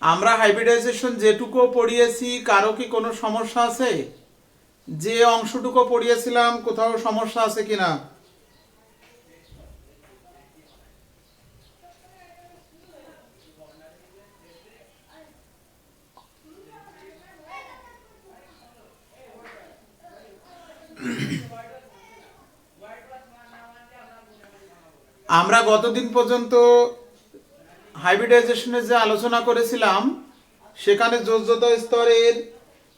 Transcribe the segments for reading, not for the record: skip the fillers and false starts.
আমরা হাইব্রিডাইজেশন যেটুকু পড়িয়েছি কারো কি কোনো সমস্যা আছে? যে অংশটুকু পড়িয়েছিলাম কোথাও সমস্যা আছে কিনা? আমরা গতদিন পর্যন্ত হাইব্রিডাইজেশনের যে আলোচনা করেছিলাম সেখানে যোজ্যতা স্তরের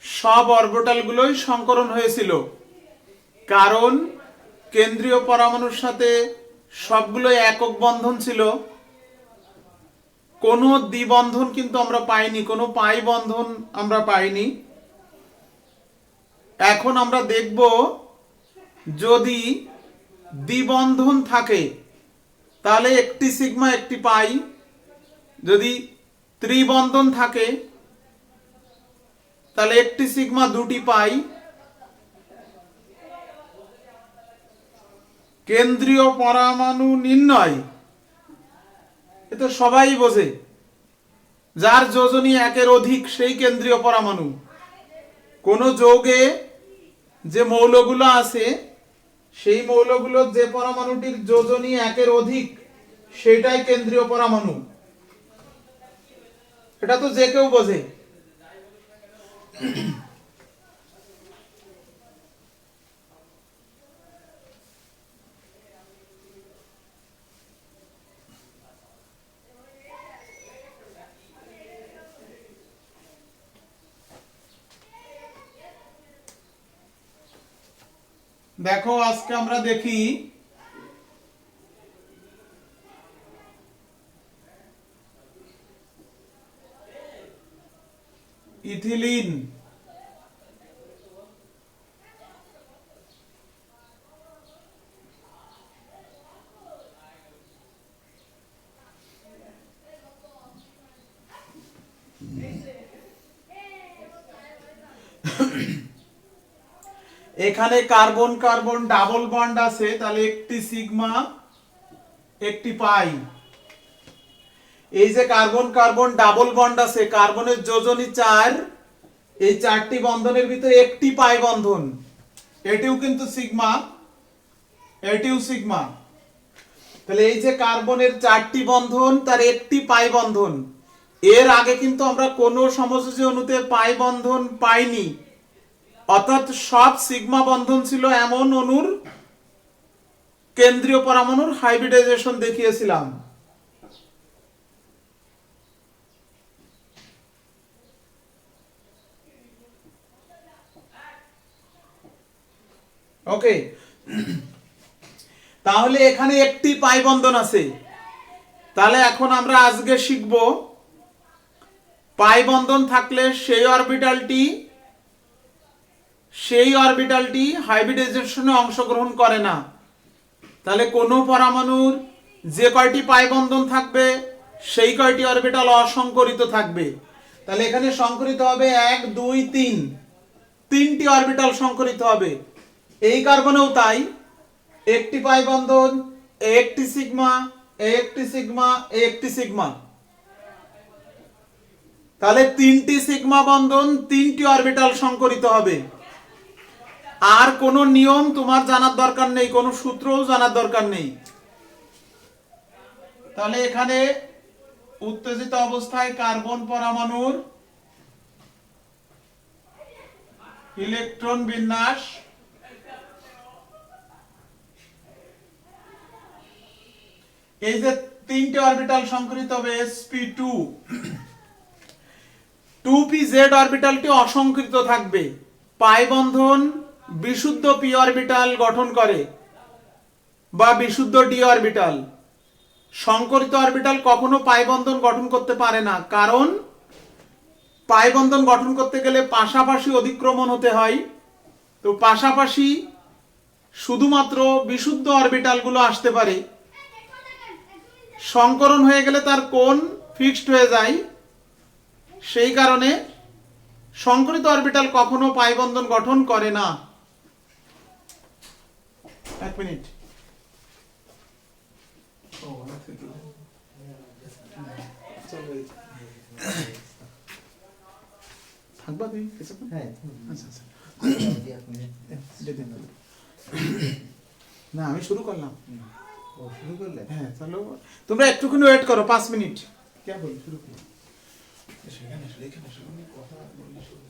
সব অরবিটালগুলোই সংকরণ হয়েছিল, কারণ কেন্দ্রীয় পরমাণুর সাথে সবগুলো একক বন্ধন ছিল। কোনো দ্বিবন্ধন কিন্তু আমরা পাইনি, কোনো পাই বন্ধন আমরা পাইনি। এখন আমরা দেখব যদি দ্বিবন্ধন থাকে তাহলে একটি সিগমা একটি পাই, যদি ত্রিবন্ধন থাকে তাহলে একটি সিগমা দুটি পাই। কেন্দ্রীয় পরমাণু নির্ণয় এ তো সবাই বোঝে, যার যোজনী একের অধিক সেই কেন্দ্রীয় পরমাণু। কোন যৌগে যে মৌলগুলো আছে সেই মৌলগুলোর যে পরমাণুটির যোজনী একের অধিক সেটাই কেন্দ্রীয় পরমাণু। এটা তো যে কেউ বোঝে। দেখো আজকে আমরা দেখি ইথিলিন। এখানে কার্বন কার্বন ডাবল বন্ড আছে, তাহলে একটি সিগমা একটি পাই। এই যে কার্বন কার্বন ডাবল বন্ড আছে, কার্বনের যোজনী 4, এই 4টি বন্ধনের ভিতরে একটি পাই বন্ধন, এটিও কিন্তু সিগমা, এটিও সিগমা। তাহলে এই যে কার্বনের 4টি বন্ধন তার একটি পাই বন্ধন। এর আগে কিন্তু আমরা কোনো সমযোজী অণুতে পাই বন্ধন পাইনি, অর্থাৎ সব সিগমা বন্ধন ছিল এমন অণুর কেন্দ্রীয় পরমাণুর হাইব্রিডাইজেশন দেখিয়েছিলাম। ওকে, তাহলে এখানে একটি পাই বন্ধন আছে। তাহলে এখন আমরা আজকে শিখব পাই বন্ধন থাকলে সেই অরবিটালটি হাইব্রিডাইজেশনে অংশগ্রহণ করে না। তাহলে কোনো পরমাণুর যে কয়টি পাই বন্ধন থাকবে সেই কয়টি অরবিটাল অসংকরিত থাকবে। তাহলে এখানে সংকরিত হবে 1 2 3, তিনটি অরবিটাল সংকরিত হবে। এই কার্বনেও তাই, একটি পাই বন্ধন, একটি সিগমা, একটি সিগমা, একটি সিগমা। তাহলে তিনটি সিগমা বন্ধন, তিনটি অরবিটাল সংকরিত হবে। আর কোনো নিয়ম তোমার জানার দরকার নেই, কোনো সূত্রও জানার দরকার নেই। তাহলে এখানে উত্তেজিত অবস্থায় কার্বন পরমাণুর ইলেকট্রন বিন্যাস এই যে তিনটে অরবিটাল সংকরিত হবে sp2, 2pz অরবিটালটি অসংকৃত থাকবে। পাই বন্ধন বিশুদ্ধ p অরবিটাল গঠন করে বা বিশুদ্ধ d অরবিটাল। সংকরিত অরবিটাল কখনো পাই বন্ধন গঠন করতে পারে না, কারণ পাই বন্ধন গঠন করতে গেলে পাশাপাশি অধিক্রমণ হতে হয়। তো পাশাপাশি শুধুমাত্র বিশুদ্ধ অরবিটালগুলো আসতে পারে। সংকরণ হয়ে গেলে তার কোণ ফিক্সড হয়ে যায়, সেই কারণে সংকরিত অরবিটাল কখনো পাই বন্ধন গঠন করে না। এক মিনিট। থাকবা তুমি কিছুক্ষণ? হ্যাঁ আচ্ছা আচ্ছা আপনি যেদিন না আমি শুরু করলাম। শুরু করলে হ্যাঁ চলো তোমরা একটুখানি ওয়েট করো 5 মিনিট কে বলি শুরু করো সেখানে এখানে শুনে কথা বলি শুরু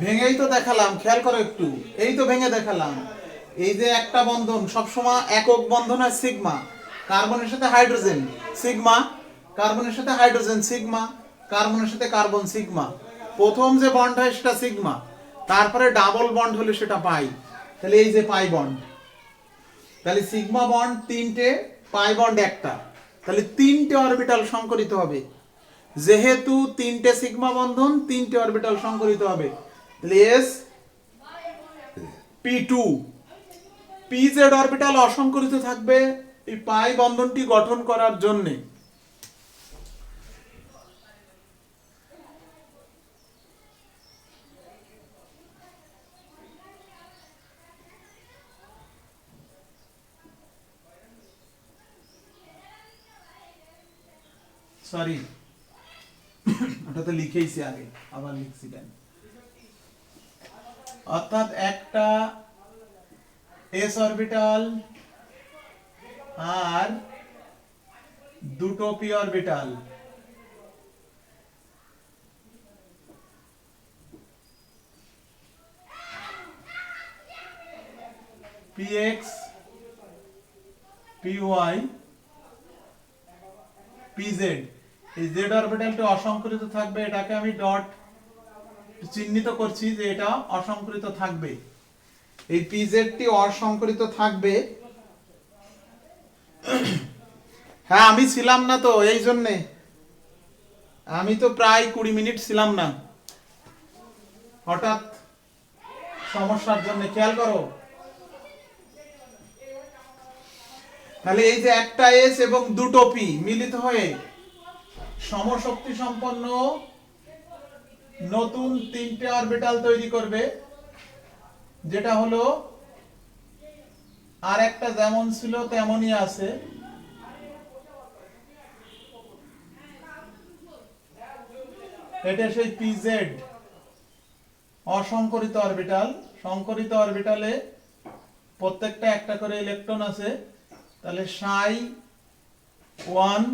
ভেঙেই তো দেখালাম, খেয়াল করো একটু, এই তো ভেঙে দেখালাম। এই যে একটা বন্ধন সবসময় একক বন্ধন হয় সিগমা, কার্বনের সাথে হাইড্রোজেন সিগমা, কার্বনের সাথে হাইড্রোজেন সিগমা, কার্বনের সাথে কার্বন সিগমা। প্রথম যে বন্ড হয় সেটা সিগমা, তারপরে ডাবল বন্ড হলে সেটা পাই। তাহলে এই যে পাই বন্ড, তাহলে সিগমা বন্ড তিনটে, পাই বন্ড একটা, তাহলে তিনটে অরবিটাল সংকরিত হবে। যেহেতু তিনটে সিগমা বন্ধন, তিনটে অরবিটাল সংকরিত হবে। তাহলে এস p2 pz অরবিটাল অসংকরিত থাকবে এই পাই বন্ধনটি গঠন করার জন্য। সরি, ওটা তো লিখেইছি আগে, আবার লিখছি কেন? অর্থাৎ একটা এস অরবিটাল আর দুটো P orbital px py pz, এই z অরবিটালটি অসংকরিত থাকবে। এটাকে আমি ডট চিহ্নিত করছি যে এটা অসংকরিত থাকবে। এই pz টি অসংকরিত থাকবে। হ্যাঁ, আমি ছিলাম না তো, এই জন্যে আমি তো প্রায় 20 মিনিট ছিলাম না, হঠাৎ সমস্যার জন্য। খেয়াল করো, তাহলে এই যে একটা এস এবং দুটো পি মিলিত হয়ে সমশক্তি সম্পন্ন নতুন তিনটে অরবিটাল তৈরি করবে, যেটা হলো আর একটা যেমন ছিল তেমনই আছে। এটা সেই পিজেড অসংকরিত অরবিটাল। সংকরিত অরবিটালে প্রত্যেকটা একটা করে ইলেকট্রন আছে। তাহলে সাই 1,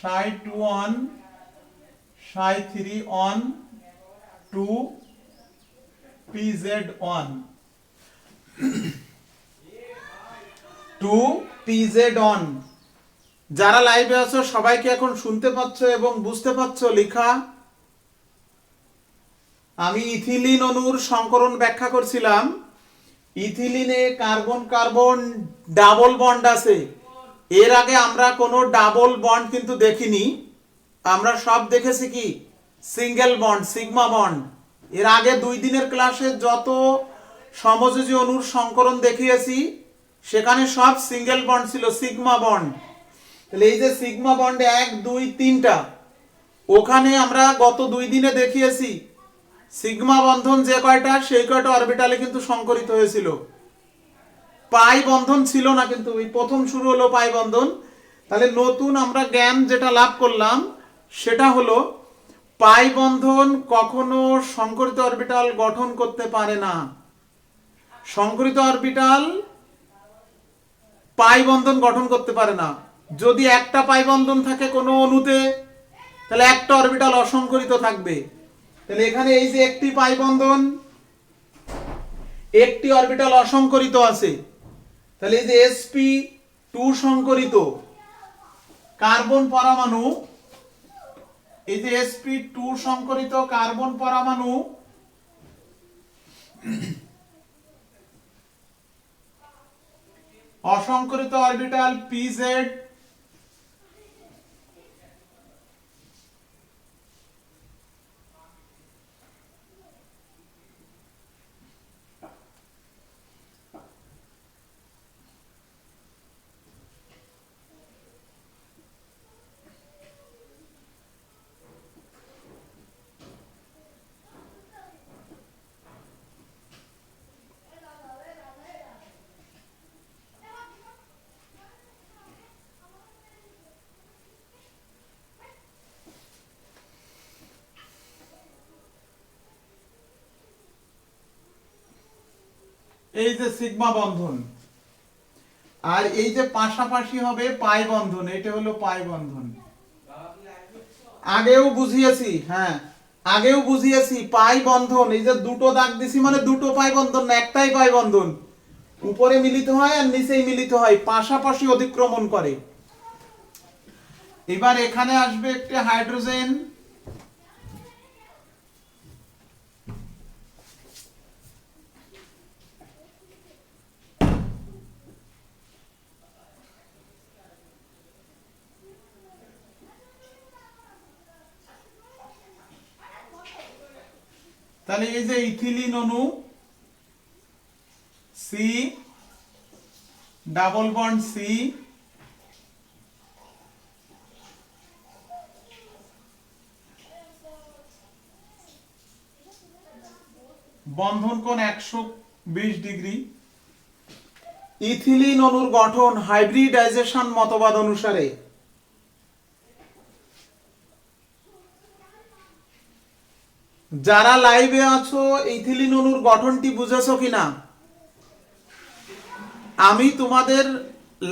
সাই 2 on, Sai 3 on, 2 pz on, 2 pz on. যারা লাইভে আছো সবাইকে এখন শুনতে পাচ্ছ এবং বুঝতে পারছো লেখা? আমি ইথিলিন অণুর সংকরণ ব্যাখ্যা করছিলাম। ইথিলিনে কার্বন কার্বন ডাবল বন্ড আছে। এর আগে আমরা কোনো ডাবল বন্ড কিন্তু দেখিনি, আমরা সব দেখেছি কি সিঙ্গেল বন্ড, সিগমা বন্ড। এর আগে 2 দিনের ক্লাসে যত সমযোজী অণুর সংকরণ দেখিয়েছি সেখানে সব সিঙ্গেল বন্ড ছিল, সিগমা বন্ড। তাহলে এই যে সিগমা বন্ড 1, 2, 3টা, ওখানে আমরা গত 2 দিনে দেখিয়েছি সিগমা বন্ধন যে কয়টা সেই কয়টা অরবিটালে কিন্তু সংকরিত হয়েছিল, পাই বন্ধন ছিল না। কিন্তু এই প্রথম শুরু হলো পাই বন্ধন। তাহলে নতুন আমরা জ্ঞান যেটা লাভ করলাম সেটা হলো পাই বন্ধন কখনো সংকরিত অরবিটাল গঠন করতে পারে না। সংকরিত অরবিটাল পাই বন্ধন গঠন করতে পারে না। যদি একটা পাই বন্ধন থাকে কোনো অণুতে, তাহলে একটা অরবিটাল অসংকরিত থাকবে। তাহলে এখানে এই যে একটি পাই বন্ধন, একটি অরবিটাল অসংকরিত আছে। তাহলে এই যে sp2 সংকরিত কার্বন পরমাণু, এই যে sp2 সংকরিত কার্বন পরমাণু অসংকরিত অরবিটাল pz এই যে সিগমা বন্ধন, আর এই যে পাশাপাশি হবে পাই বন্ধন, এটা হলো পাই বন্ধন। আগেও বুঝিয়েছি, হ্যাঁ আগেও বুঝিয়েছি পাই বন্ধন, এই যে দুটো দাগ দিছি মানে দুটো পাই বন্ধন না, একটাই পাই বন্ধন। উপরে মিলিত হয় আর নিচেই মিলিত হয়, পাশাপাশি অতিক্রমণ করে। এবার এখানে আসবে একটি হাইড্রোজেন, তাহলে এই যে ইথিলিন অণু সি ডাবল বন্ড সি, বন্ধন কোণ 120 ডিগ্রি। ইথিলিন অণুর গঠন হাইব্রিডাইজেশন মতবাদ অনুসারে যারা লাইভে আছো ইথিলিন অণুর গঠনটি বুঝেছো কিনা? আমি তোমাদের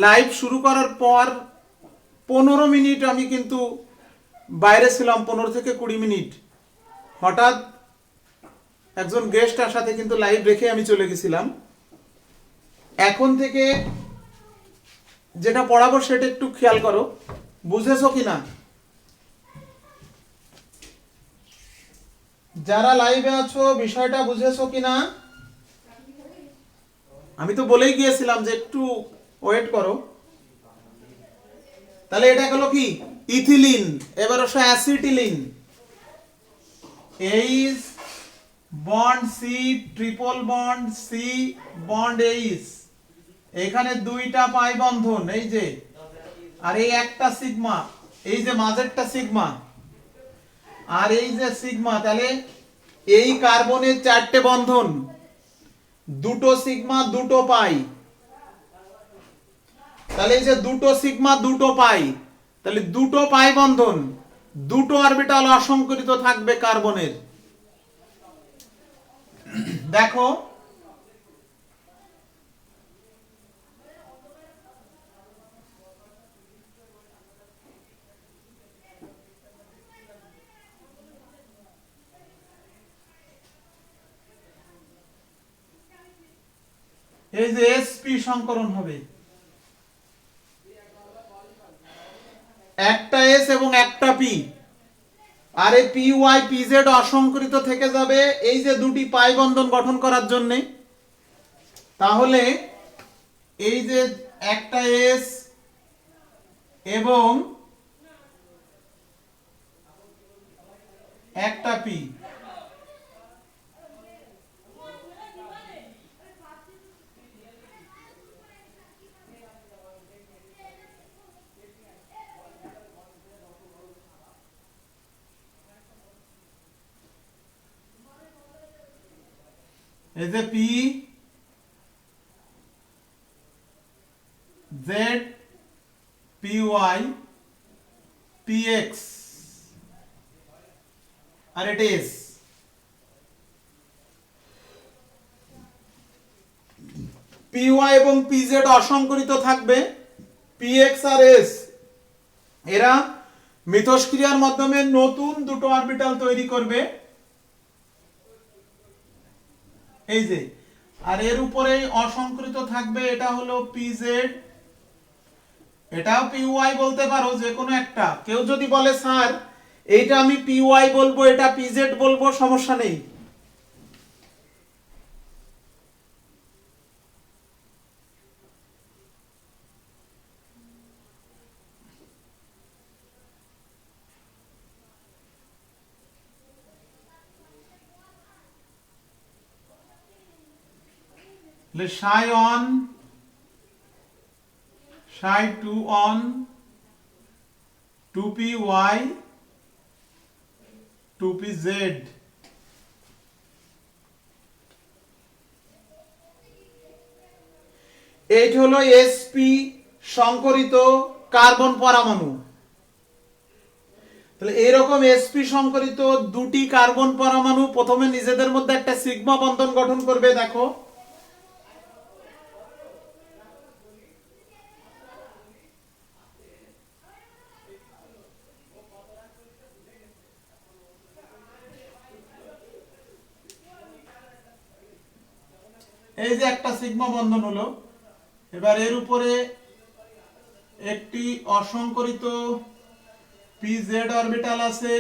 লাইভ শুরু করার পর 15 মিনিট আমি কিন্তু বাইরে ছিলাম, 15 থেকে 20 মিনিট। হঠাৎ একজন গেস্ট আসাতে কিন্তু লাইভ রেখে আমি চলে গেছিলাম। এখন থেকে যেটা পড়াবো সেটা একটু খেয়াল করো, বুঝেছো কিনা? যারা লাইভে আছো বিষয়টা বুঝেছো কিনা? আমি তো বলেই গিয়েছিলাম যে একটু ওয়েট করো। তাহলে এটা হলো কি ইথিলিন, এবার আসো acetylene, H bond C triple bond C bond H, এখানে দুইটা পাই বন্ধন এই যে, আর এই একটা সিগমা, এই যে মাঝেরটা সিগমা আর এই যে সিগমা, তাহলে এই কার্বনের চারটে বন্ধন, দুটো সিগমা দুটো পাই, তাহলে এই যে দুটো সিগমা দুটো পাই, তাহলে দুটো পাই বন্ধন, দুটো অরবিটাল অসংকরিত থাকবে কার্বনের। দেখো এই যে sp সংকরণ হবে, একটা s এবং একটা p, আর এই py pz অসংকরিত থেকে যাবে এই যে দুটি পাই বন্ধন গঠন করার জন্য। তাহলে এই যে একটা s এবং একটা p, এই যে p z py px আর এটা s, py এবং pz অসংকরিত থাকবে, px আর s এরা মিথস্ক্রিয়ার মাধ্যমে নতুন দুটো অরবিটাল তৈরি করবে এই যে, আর এর উপরে অসংকরিত থাকবে এটা হলো pz, এটাও py বলতে পারো যে কোনো একটা। কেউ যদি বলে স্যার এইটা আমি py বলবো এটা pz বলবো, সমস্যা নেই। সাই on Sai 2 on 2py 2pz। এইটা হলো sp সংকরিত কার্বন পরমাণু। তাহলে এরকম sp সংকরিত দুটি কার্বন পরমাণু প্রথমে নিজেদের মধ্যে একটা সিগমা বন্ধন গঠন করবে। দেখো এই যে একটা সিগমা বন্ধন হলো। এবার এর উপরে একটি অসংকরিত pz অরবিটাল আছে।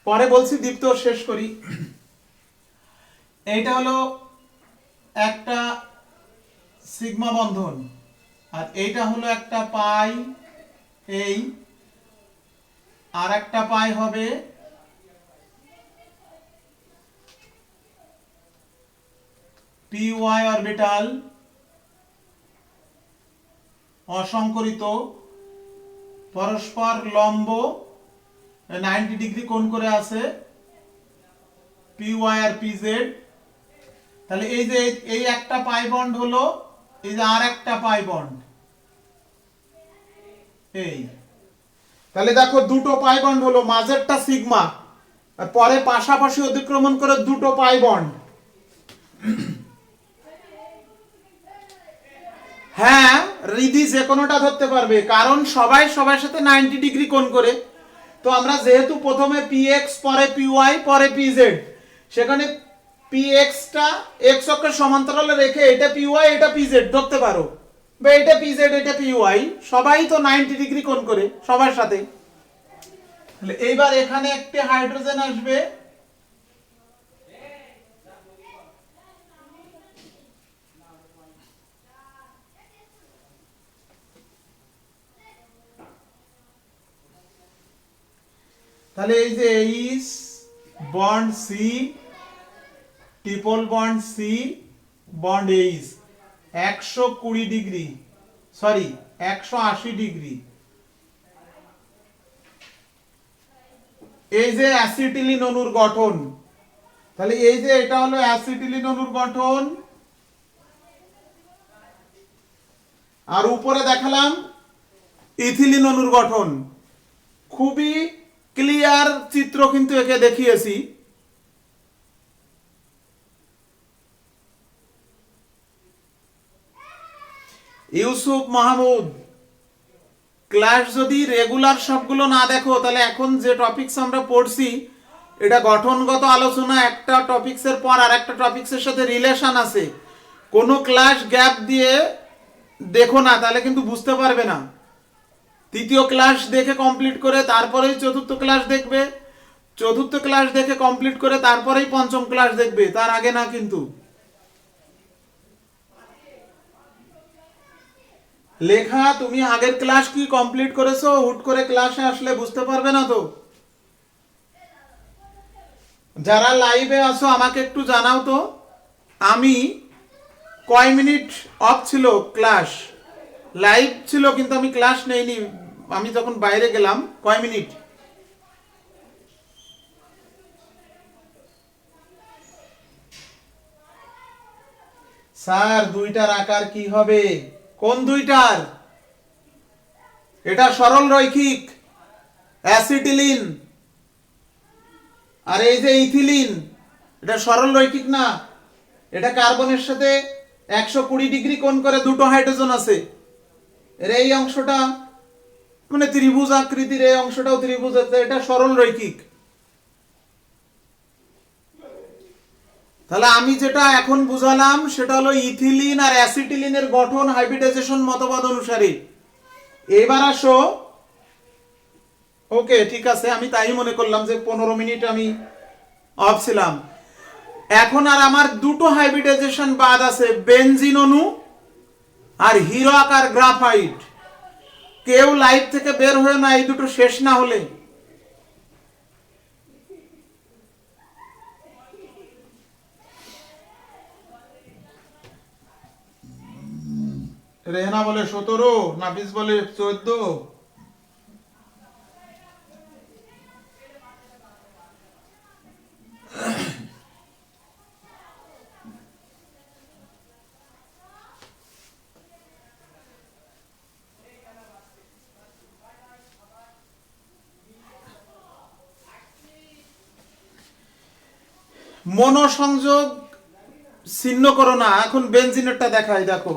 পরে বলছি দীপ্ত শেষ করি। এইটা হলো একটা সিগমা বন্ধন আর এইটা হলো একটা পাই, এই আর একটা পাই হবে py অরবিটাল অসংকরিত পরস্পর লম্ব 90 ডিগ্রি কোণ করে আছে py আর pz। তাহলে এই যে এই একটা পাই বন্ড হলো, এই যে আর একটা পাই বন্ড, এই তাহলে দেখো দুটো পাই বন্ড হলো, মাঝেরটা সিগমা আর পরে পাশাপাশি অতিক্রমণ করে দুটো পাই বন্ড। হ্যাঁ রিদি যে কোনোটা ধরতে পারবে, কারণ সবাই সবার সাথে 90 ডিগ্রি কোণ করে। তো আমরা যেহেতু প্রথমে px পরে py পরে pz, সেখানে px টা x অক্ষের সমান্তরালে রেখে এটা py এটা pz ধরতে পারো, বা এটা pz এটা py, সবাই তো 90 ডিগ্রি কোণ করে সবার সাথে। তাহলে এইবার এখানে একটি হাইড্রোজেন আসবে, তাহলে এই যে H bond C triple bond C bond H 120 degree, sorry 180 degree. এই যে অ্যাসিটিলিন অণুর গঠন, তাহলে এই যে এটা হলো অ্যাসিটিলিন অণুর গঠন, আর উপরে দেখালাম ইথিলিন অণুর গঠন। খুবই ক্লিয়ার চিত্র কিন্তু একে দেখিয়েছি। ইউসুফ মাহমুদ, ক্লাস যদি রেগুলার সবগুলো না দেখো তাহলে এখন যে টপিকস আমরা পড়ছি এটা গঠনগত আলোচনা, একটা টপিকসের পর আর একটা টপিকসের সাথে রিলেশন আছে। কোনো ক্লাস গ্যাপ দিয়ে দেখো না, তাহলে কিন্তু বুঝতে পারবে না। তৃতীয় ক্লাস দেখে কমপ্লিট করে তারপরেই চতুর্থ ক্লাস দেখবে, চতুর্থ ক্লাস দেখে কমপ্লিট করে তারপরেই পঞ্চম ক্লাস দেখবে, তার আগে না কিন্তু। লেখা তুমি আগের ক্লাস কি কমপ্লিট করেছো, হুট করে ক্লাসে আসলে বুঝতে পারবে না তো। যারা লাইভে আছো আমাকে একটু জানাও তো, আমি কয় মিনিট অফ ছিল ক্লাস, লাইভ ছিল কিন্তু আমি ক্লাস নেইনি, আমি যখন বাইরে গেলাম কয় মিনিট। স্যার দুইটার আকার কি হবে? কোন দুইটার? এটা সরল রৈখিক অ্যাসিটিলিন, আর এই যে ইথিলিন এটা সরল রৈখিক না, এটা কার্বনের সাথে 120 ডিগ্রি কোণ করে দুটো হাইড্রোজেন আছে। এর এই অংশটা মানে ত্রিভুজ আকৃতির, এই অংশটাও ত্রিভুজ, এটা সরল রৈখিক। তাহলে আমি যেটা এখন বুঝালাম সেটা হলো ইথিলিন আর অ্যাসিটিলিনের গঠন হাইব্রিডাইজেশন মতবাদ অনুসারে। এবার আসো, ওকে ঠিক আছে, আমি তাই মনে করলাম যে 15 মিনিট আমি অফ ছিলাম। এখন আর আমার দুটো হাইব্রিডাইজেশন বাদ আছে, বেনজিন অণু আর হিরক আর গ্রাফাইট, কেউ লাইফ থেকে বের হয়ে না এই দুটো শেষ না হলে। রেহনা বলে 17, নাফিস বলে 14। মনোসংযোগ ছিন্ন করো না। এখন বেনজিনেরটা দেখাই, দেখো।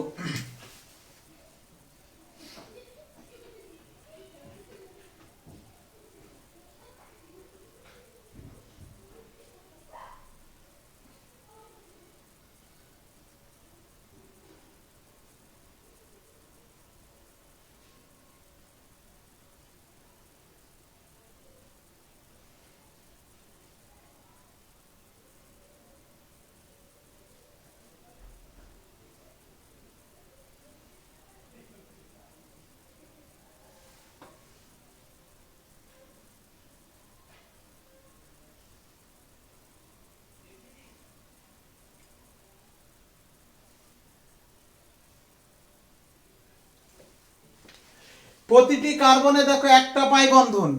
প্রতিটি কার্বনে দেখো একটা পাই বন্ধন,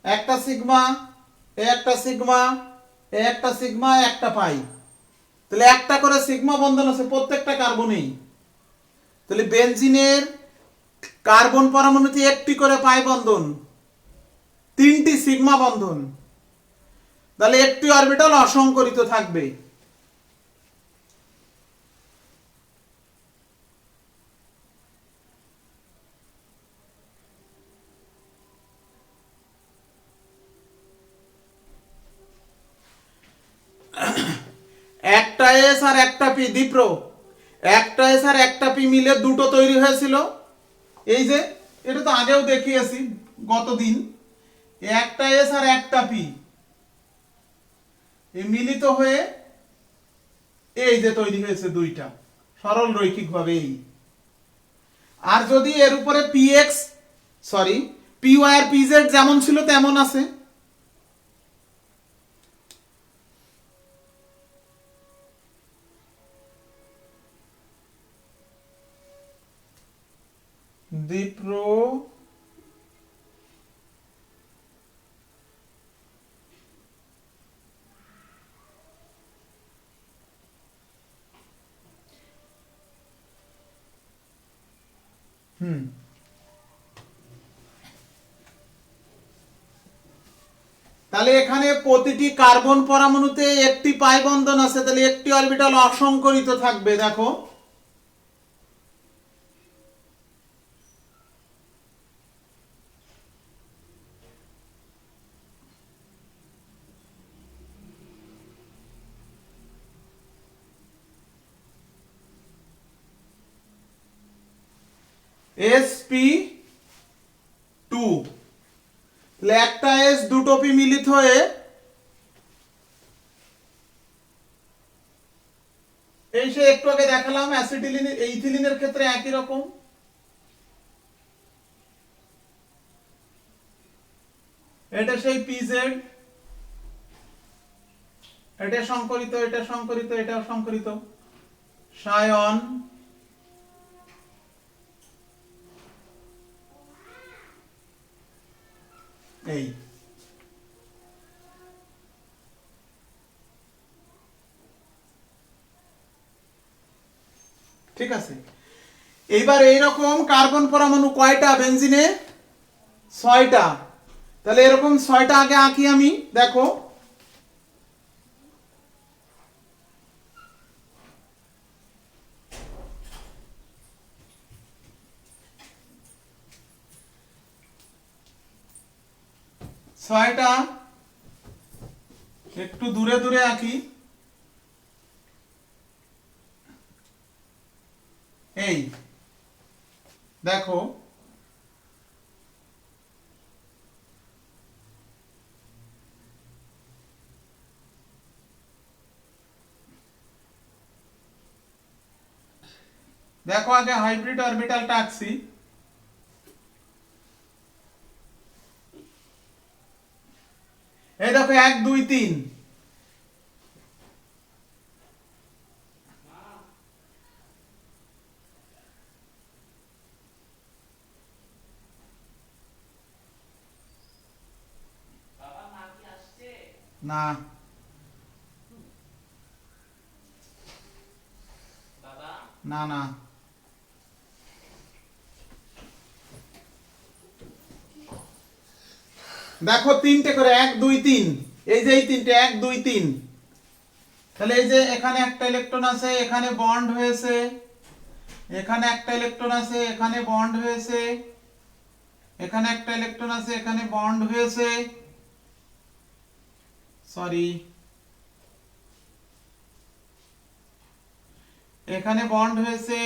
একটা সিগমা, এ একটা সিগমা, এ একটা সিগমা, একটা পাই। তাহলে একটা করে সিগমা বন্ধন আছে প্রত্যেকটা কার্বনেই। তাহলে বেনজিনের কার্বন পরমাণুতে একটি করে পাই বন্ধন, তিনটি সিগমা বন্ধন। তাহলে একটি অরবিটাল অসংকরিত থাকবে। একটা এস আর একটা পি দ্বিপ্র, একটা এস আর একটা পি মিলে দুটো তৈরি হয়েছিল। এই যে এটা তো আগেও দেখিয়েছি গতদিন। একটা এস আর একটা পি মিলিত হয়ে এই যে তৈরি হয়েছে দুইটা, সরল রৈখিক ভাবে। এই আর যদি এর উপরে P X, sorry, P Y আর পি জেড যেমন ছিল তেমন আছে। দ্বিপ্র তাহলে এখানে প্রতিটি কার্বন পরমাণুতে একটি পাই বন্ধন আছে, তাহলে একটি অরবিটাল অসংকরিত থাকবে। দেখো sp2, তাহলে একটা এস দুটো পি মিলিত হয়ে এই সে একটু আগে দেখালাম অ্যাসিটিলিন এইথিলিনের ক্ষেত্রে একই রকম। এটা সেই পিজেড, এটা সংকরিত, এটা সংকরিত, এটাও সংকরিত। সায়ন এই ঠিক আছে। এইবার এইরকম কার্বন পরমাণু কয়টা বেনজিনে? 6টা। তাহলে এরকম 6টা আগে আঁকি আমি, দেখো। ছয়টা একটু দূরে দূরে আঁকি। এই দেখো দেখো আগে হাইব্রিড অরবিটালটা আঁকছি। এই দেখো 1 2 3, না না না, দেখো তিনটে করে 1 2 3, এই যে এই তিনটে 1 2 3, তাহলে এই যে এখানে একটা ইলেকট্রন আছে, এখানে বন্ড হয়েছে, এখানে একটা ইলেকট্রন আছে, এখানে বন্ড হয়েছে, এখানে একটা ইলেকট্রন আছে, এখানে বন্ড হয়েছে, সরি এখানে বন্ড হয়েছে,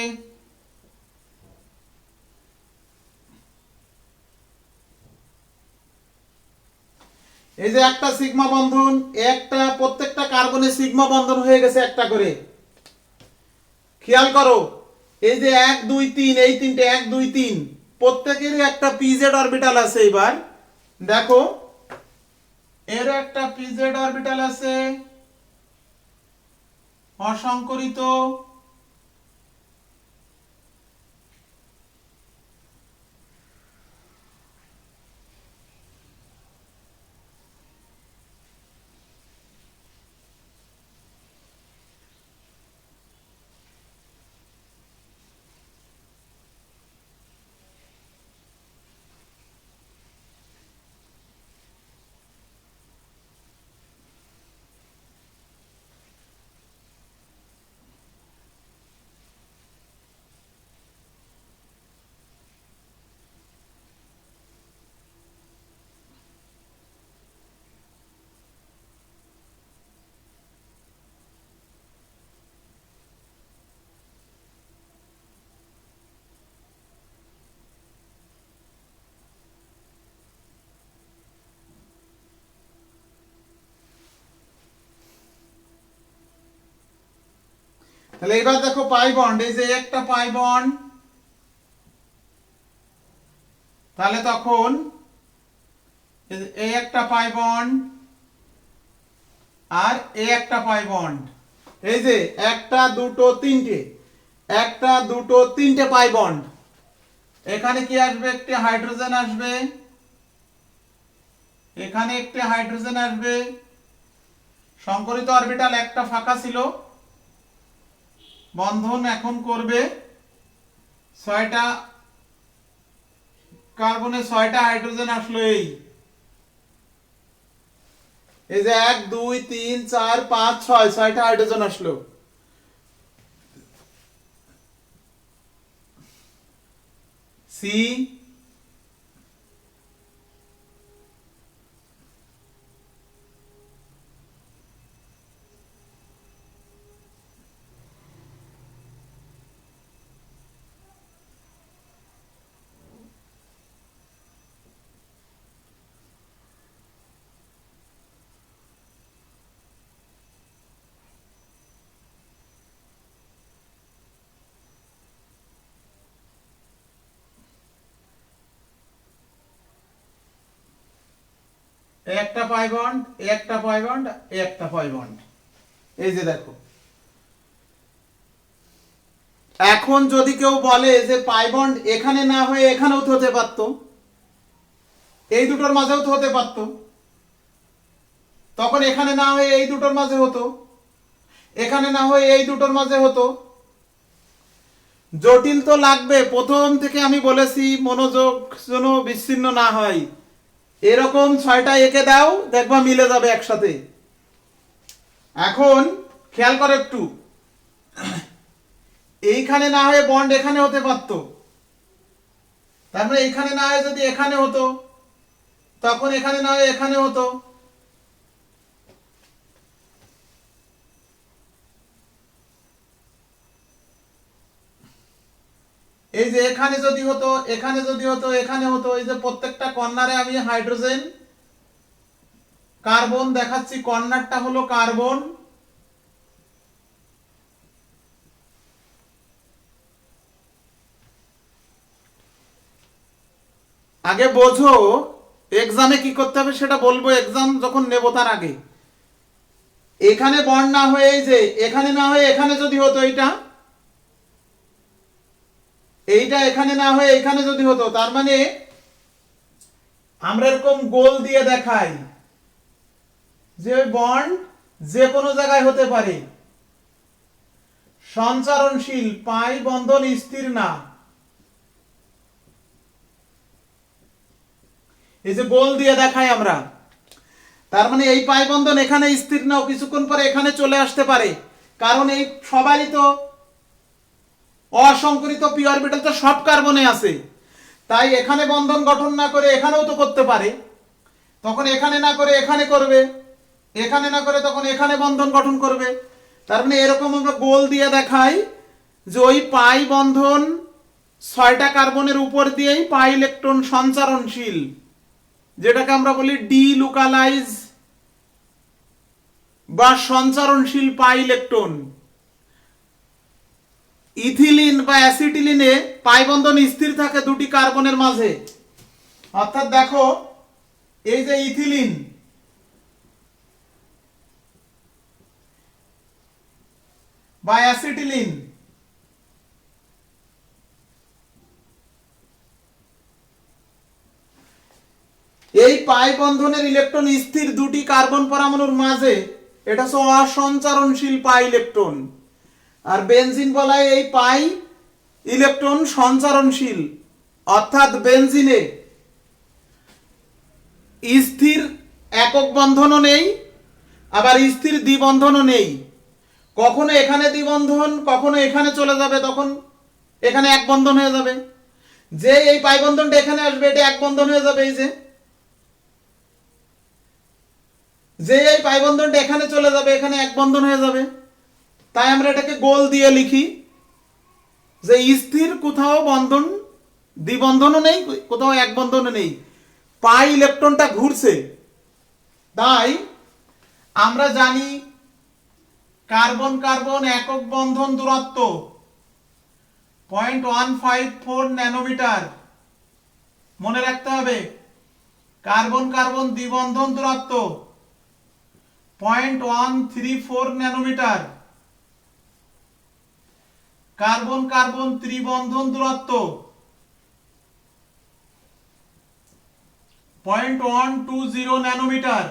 এই যে একটা সিগমা বন্ধন, একটা প্রত্যেকটা কার্বনে সিগমা বন্ধন হয়ে গেছে একটা করে। খেয়াল করো এই যে 1 2 3, এই তিনটে 1 2 3 প্রত্যেকেরই একটা পিজেড অরবিটাল আছে। এবার দেখো এর একটা পিজেড অরবিটাল আছে অসংকরিত, তাহলে এবার দেখো পাই বন্ড, এই যে একটা পাই বন্ড, তাহলে তখন এই একটা পাই বন্ড আর এই একটা পাই বন্ড, এই যে একটা দুটো তিনটে, একটা দুটো তিনটে পাই বন্ড, এখানে কি আসবে? একটি হাইড্রোজেন আসবে, এখানে একটি হাইড্রোজেন আসবে, সংকরিত অরবিটাল একটা ফাঁকা ছিল, বন্ধন এখন করবে 6টা কার্বনে 6টা হাইড্রোজেন আসলো, এই যে 1 2 3 4 5 6, 6টা হাইড্রোজেন আসলো। সি একটা পাই বন্ড, একটা পাই বন্ড, একটা পাই বন্ড, এই যে দেখো। এখন যদি কেউ বলে যে পাই বন্ড এখানে না হয়ে এখানেও তো হতে পারতো, এই দুটোর মাঝেও তো হতে পারতো, তখন এখানে না হয়ে এই দুটোর মাঝে হতো, এখানে না হয়ে এই দুটোর মাঝে হতো। জটিল তো লাগবে, প্রথম থেকে আমি বলেছি মনোযোগ যেন বিচ্ছিন্ন না হয়। এরকম 6টা এঁকে দাও, দেখবা মিলে যাবে একসাথে। এখন খেয়াল করো একটু, এইখানে না হয়ে বন্ড এখানে হতে পারতো, তারপরে এখানে না হয়ে যদি এখানে হতো, তখন এখানে না হয়ে এখানে হতো। এই যে এখানে যদি হতো, এখানে যদি হতো, এখানে হতো, এই যে প্রত্যেকটা কর্নারে আমি হাইড্রোজেন কার্বন দেখাচ্ছি, কর্নারটা হলো কার্বন, আগে বোঝো এক্সামে কি করতে হবে সেটা বলবো, এক্সাম যখন নেব তার আগে। এখানে বন্ড না হয়ে এই যে এখানে না হয়ে এখানে যদি হতো, এইটা এখানে না হয়ে এখানে যদি হতো, তার মানে আমরা এরকম গোল দিয়ে দেখাই যে ওই বন্ড যে কোনো জায়গায় হতে পারে, সঞ্চারণশীল, পাই বন্ধন স্থির না। এই যে গোল দিয়ে দেখাই আমরা, তার মানে এই পাই বন্ধন এখানে স্থির নাও, কিছুক্ষণ পরে এখানে চলে আসতে পারে, কারণ এই সবারই তো অসংকরিত পি অরবিটাল তো সব কার্বনে আছে, তাই এখানে বন্ধন গঠন না করে এখানেও তো করতে পারে, তখন এখানে না করে এখানে করবে, এখানে না করে তখন এখানে বন্ধন গঠন করবে। তার মানে এরকম আমরা গোল দিয়ে দেখাই যে ওই পাই বন্ধন 6টা কার্বনের উপর দিয়েই পাই ইলেকট্রন সঞ্চারণশীল, যেটাকে আমরা বলি ডি লোকালাইজ বা সঞ্চারণশীল পাই ইলেকট্রন। ইথিলিন বা অ্যাসিটিলিনে পাই বন্ধন স্থির থাকে দুটি কার্বনের মাঝে, অর্থাৎ দেখো এই যে ইথিলিন বা অ্যাসিটিলিন, এই পাই বন্ধনের ইলেকট্রন স্থির দুটি কার্বন পরমাণুর মাঝে, এটা হচ্ছে অসঞ্চারণশীল পাই ইলেকট্রন। আর বেনজিন বলা হয় এই পাই ইলেকট্রন সঞ্চারণশীল, অর্থাৎ বেনজিনে স্থির একক বন্ধনও নেই আবার স্থির দ্বিবন্ধনও নেই, কখনো এখানে দ্বিবন্ধন কখনো এখানে চলে যাবে, তখন এখানে এক বন্ধন হয়ে যাবে, যে এই পাই বন্ধনটা এখানে আসবে এটা এক বন্ধন হয়ে যাবে, এই যে এই পাই বন্ধনটা এখানে চলে যাবে এখানে এক বন্ধন হয়ে যাবে। তাই আমরা এটাকে গোল দিয়ে লিখি যে স্থির কোথাও বন্ধন দ্বিবন্ধনও নেই, কোথাও এক বন্ধনও নেই, পাই ইলেকট্রনটা ঘুরছে। তাই আমরা জানি কার্বন কার্বন একক বন্ধন দূরত্ব 0.154 ন্যানোমিটার, মনে রাখতে হবে। কার্বন কার্বন দ্বিবন্ধন দূরত্ব 0.134 ন্যানোমিটার, কার্বন কার্বন ত্রিবন্ধন দূরত্ব 0.120 ন্যানোমিটার।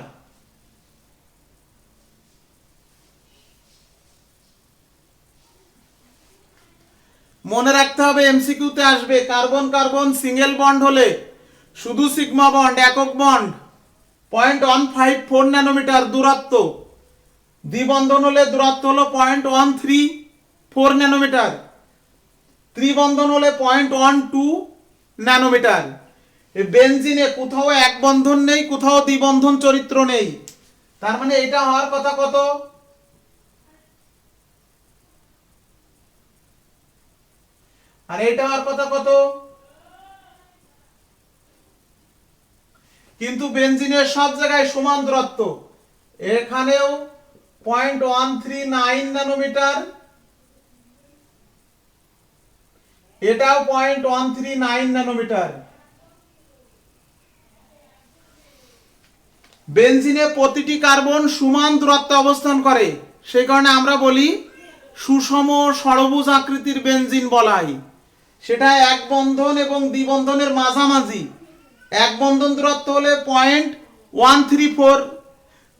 মনে রাখতে হবে এমসিকিউতে আসবে কার্বন কার্বন সিঙ্গেল বন্ড হলে শুধু সিগমা বন্ড একক বন্ড 0.154 ন্যানোমিটার দূরত্ব, দ্বিবন্ধন হলে দূরত্ব হলো 0.134 ন্যানোমিটার, ত্রিবন্ধন হলে 0.12 ন্যানোমিটার। এই বেনজিনে কোথাও এক বন্ধন নেই, কোথাও দ্বিবন্ধন চরিত্র নেই, তার মানে এটা হওয়ার কথা কত, আর এটা হওয়ার কথা কত। কিন্তু বেনজিনের সব জায়গায় সমান দূরত্ব, এখানেও 0.139 ন্যানোমিটার, এটাও 0.139 ন্যানোমিটার। বেনজিনে প্রতিটি কার্বন সমান দূরত্বে অবস্থান করে, সেই কারণে আমরা বলি সুষম ষড়ভুজ আকৃতির বেনজিন বলাই। সেটা এক বন্ধন এবং দ্বিবন্ধনের মাঝামাঝি, এক বন্ধন দূরত্ব হলে 0.134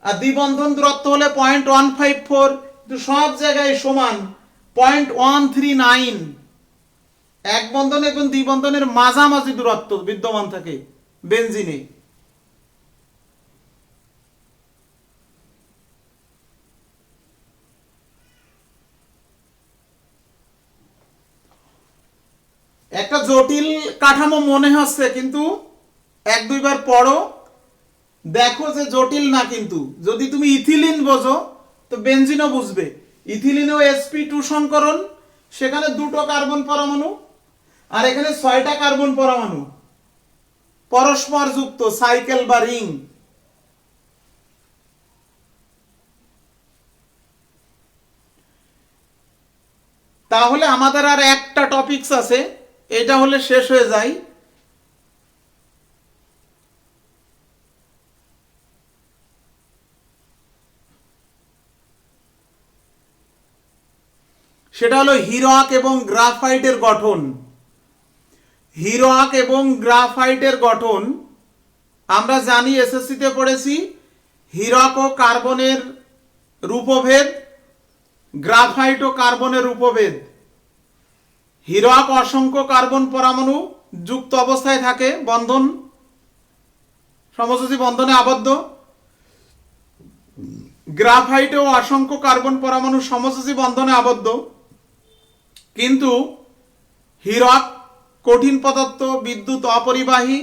আর দ্বিবন্ধন দূরত্ব হলে 0.154, কিন্তু সব জায়গায় সমান 0.139। এক বন্ধন এবং দ্বিবন্ধনের মাঝামাঝি দূরত্ব বিদ্যমান থাকে বেনজিনে। একটা জটিল কাঠামো মনে হচ্ছে, কিন্তু এক দুইবার পড়ো দেখো যে জটিল না। কিন্তু যদি তুমি ইথিলিন বোঝো তো বেনজিনও বুঝবে। ইথিলিনেও sp2 সংকরণ, সেখানে দুটো কার্বন পরমাণু আর এখানে 6টা কার্বন পরমাণু পরস্পর যুক্ত সাইকেল বা রিং। তাহলে আমাদের আর একটা টপিকস আছে, এটা হলে শেষ হয়ে যায়। সেটা হলো হিরক এবং গ্রাফাইটের গঠন। হিরক এবং গ্রাফাইটের গঠন আমরা জানি, এসএসসিতে পড়েছি, হিরক ও কার্বনের রূপভেদ, গ্রাফাইট ও কার্বনের রূপভেদ। হিরক অসংখ্য কার্বন পরমাণু যুক্ত অবস্থায় থাকে, বন্ধন সমযোজী বন্ধনে আবদ্ধ। গ্রাফাইটেও অসংখ্য কার্বন পরমাণু সমযোজী বন্ধনে আবদ্ধ, কিন্তু হীরক কঠিন পদার্থ, বিদ্যুৎ অপরিবাহী।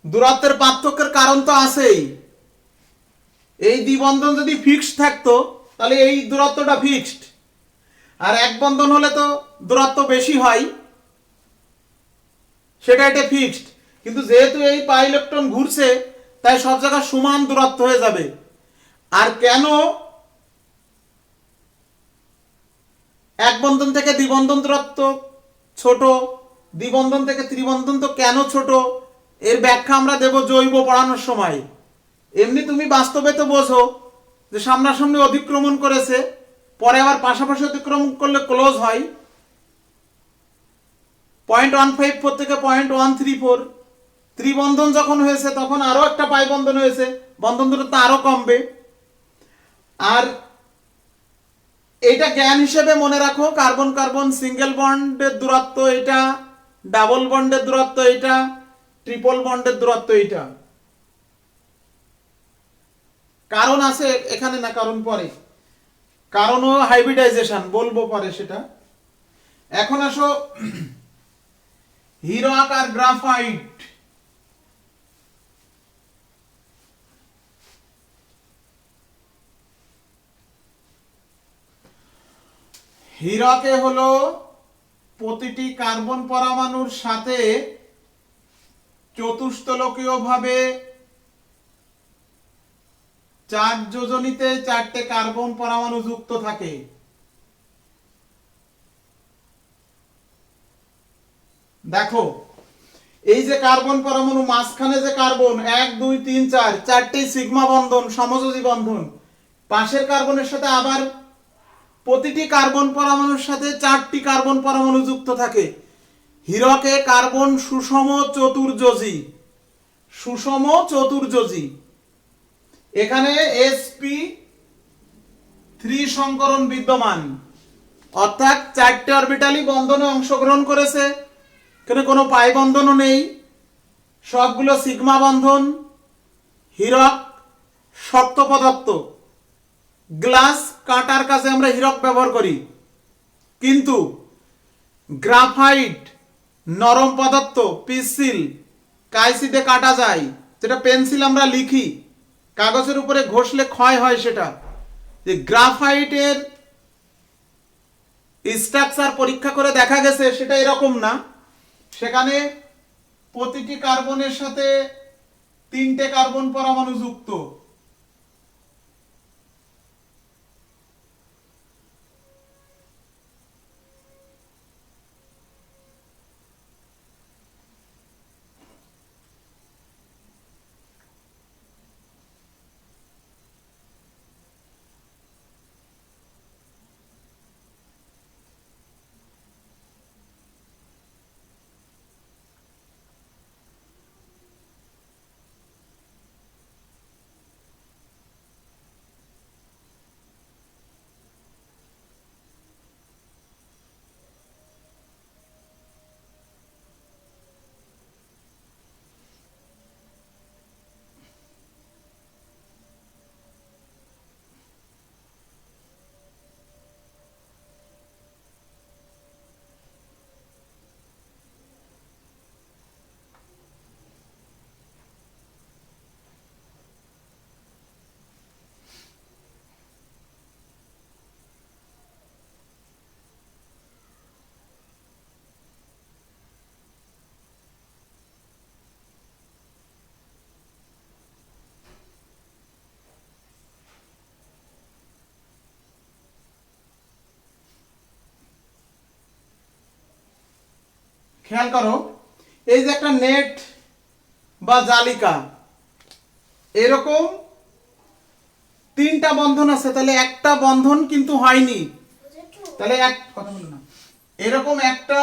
দূরত্বের পার্থক্যের কারণ তো আছেই। এই দ্বিবন্ধন যদি ফিক্সড থাকতো তাহলে এই দূরত্বটা ফিক্সড, আর এক বন্ধন হলে তো দূরত্ব বেশি হয়, সেটা এটা ফিক্সড। কিন্তু যেহেতু এই পাই ইলেকট্রন ঘুরছে, তাই সব জায়গায় সমান দূরত্ব হয়ে যাবে। আর কেন এক বন্ধন থেকে দ্বিবন্ধন দূরত্ব ছোট, দ্বিবন্ধন থেকে ত্রিবন্ধন তো কেন ছোট, এর ব্যাখ্যা আমরা দেব জৈব পড়ানোর সময়। এমনি তুমি বাস্তবে তো বোঝো যে সামনাসামনি অতিক্রমণ করেছে, পরে আবার পাশাপাশি অতিক্রমণ করলে ক্লোজ হয়। 0.154 থেকে 0.134। ত্রিবন্ধন যখন হয়েছে তখন আরো একটা পাই বন্ধন হয়েছে, বন্ধন দূরত্ব আরো কমবে। আর এটা জ্ঞান হিসেবে মনে রাখো, কার্বন কার্বন সিঙ্গেল বন্ডের দূরত্ব এটা, ডাবল বন্ডের দূরত্ব এটা, ট্রিপল বন্ডের দূরত্ব এটা। কারণ আছে এখানে, না কারণ পরে, কারণ ও হাইব্রিডাইজেশন বলবো পরে সেটা। এখন আসো হীরক আর গ্রাফাইট। হীরকে হলো প্রতিটি কার্বন পরমাণুর সাথে চতুস্তলকীয় ভাবে 4 যোজনীতে 4টে কার্বন পরমাণু যুক্ত থাকে। দেখো এই যে কার্বন পরমাণু, মাঝখানে যে কার্বন 1 2 3 4, 4টি সিগমা বন্ধন, সমযোজী বন্ধন। পাশের কার্বনের সাথে আবার প্রতিটি কার্বন পরমাণুর সাথে 4টি কার্বন পরমাণু যুক্ত থাকে। হীরকে কার্বন সুষম চতুর্যোজী, সুষম চতুর্যোজী। এখানে sp3 সংকরণ বিদ্যমান, অর্থাৎ 4টে অরবিটালই বন্ধনে অংশগ্রহণ করেছে। এখানে কোনো পাই বন্ধনও নেই, সবগুলো সিগমা বন্ধন। হীরক শক্ত পদার্থ, গ্লাস কাটার কাছে আমরা হীরক ব্যবহার করি, কিন্তু গ্রাফাইট নরম পদার্থ, পিসিল, কাইসিতে কাটা যায়, যেটা পেন্সিল আমরা লিখি, কাগজের উপরে ঘষলে ক্ষয় হয়। সেটা যে গ্রাফাইটের স্ট্রাকচার পরীক্ষা করে দেখা গেছে সেটা এরকম না। সেখানে প্রতিটি কার্বনের সাথে 3টে কার্বন পরমাণু যুক্ত। খেয়াল করো, এই যে একটা নেট বা জালিকা, এরকম তিনটা বন্ধন আছে, তাহলে একটা বন্ধন কিন্তু হয়নি। তাহলে এক কথা বলো না, এরকম একটা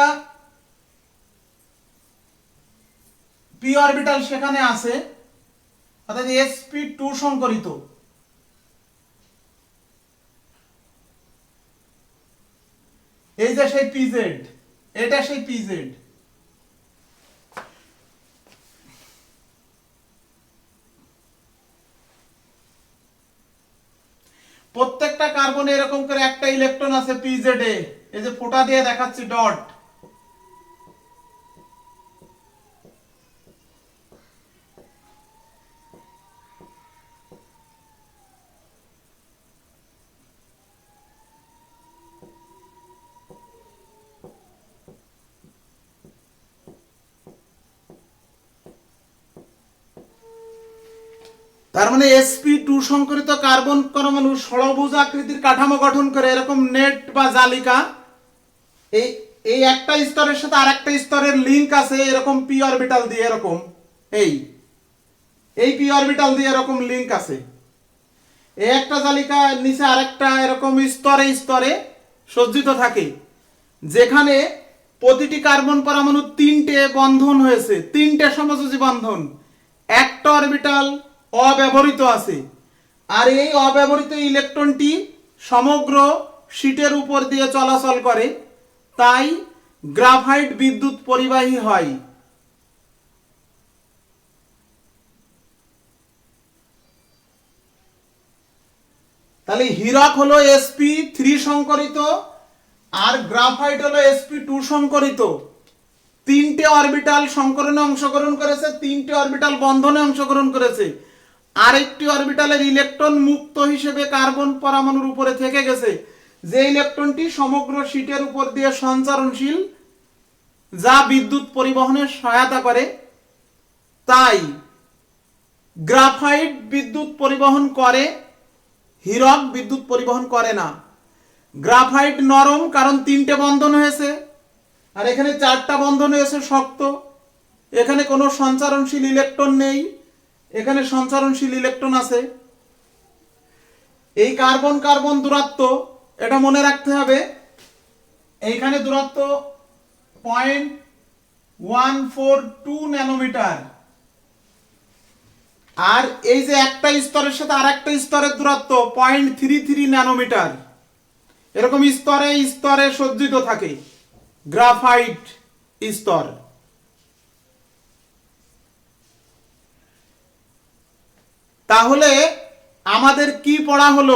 পি অরবিটাল সেখানে আছে, অর্থাৎ sp2 সংকরিত। এই যে সেই পিজেড, এটা সেই পিজেড। প্রত্যেকটা কার্বনে এরকম করে একটা ইলেকট্রন আছে পিজেড এ, এই যে ফোঁটা দিয়ে দেখাচ্ছি ডট। তার মানে sp2 সংকরিত কার্বন পরমাণু ষড়ভুজ আকৃতির কাঠামো গঠন করে এরকম নেট বা জালিকা। এই এই একটা স্তরের সাথে আরেকটা স্তরের লিংক আছে এরকম পি অরবিটাল দিয়ে, এরকম এই পি অরবিটাল দিয়ে এরকম লিংক আছে। এই একটা জালিকা নিচে আরেকটা এরকম স্তরে স্তরে সজ্জিত থাকে, যেখানে প্রতিটি কার্বন পরমাণু তিনটে বন্ধন হয়েছে, তিনটে সমযোজী বন্ধন, একটা অরবিটাল অব্যবহৃত আছে। আর এই অব্যবহৃত ইলেকট্রনটি সমগ্র শীটের উপর দিয়ে চলাচল করে, তাই গ্রাফাইট বিদ্যুৎ পরিবাহী হয়। তাহলে হীরক হলো sp3 সংকরিত আর গ্রাফাইট হলো sp2 সংকরিত। তিনটে অরবিটাল সংকরণে অংশগ্রহণ করেছে, তিনটে অরবিটাল বন্ধনে অংশগ্রহণ করেছে। আরেকটি অরবিটালের ইলেকট্রন মুক্ত হিসেবে কার্বন পরমাণুর উপরে থেকে গেছে, যে ইলেকট্রনটি সমগ্র শীটের উপর দিয়ে সঞ্চারণশীল, যা বিদ্যুৎ পরিবহনে সহায়তা করে। তাই গ্রাফাইট বিদ্যুৎ পরিবহন করে, হীরক বিদ্যুৎ পরিবহন করে না। গ্রাফাইট নরম, কারণ তিনটে বন্ধন হয়েছে, আর এখানে চারটা বন্ধন হয়েছে শক্ত। এখানে কোনো সঞ্চারণশীল ইলেকট্রন নেই, এখানে সঞ্চারণশীল ইলেকট্রন আছে। এই কার্বন কার্বন দূরত্ব এটা মনে রাখতে হবে, এইখানে দূরত্ব 0.142 ন্যানোমিটার। আর এই যে একটা স্তরের সাথে আরেকটা স্তরের দূরত্ব 0.33 ন্যানোমিটার। এরকম স্তরে স্তরে সজ্জিত থাকে গ্রাফাইট স্তর। তাহলে আমাদের কি পড়া হলো?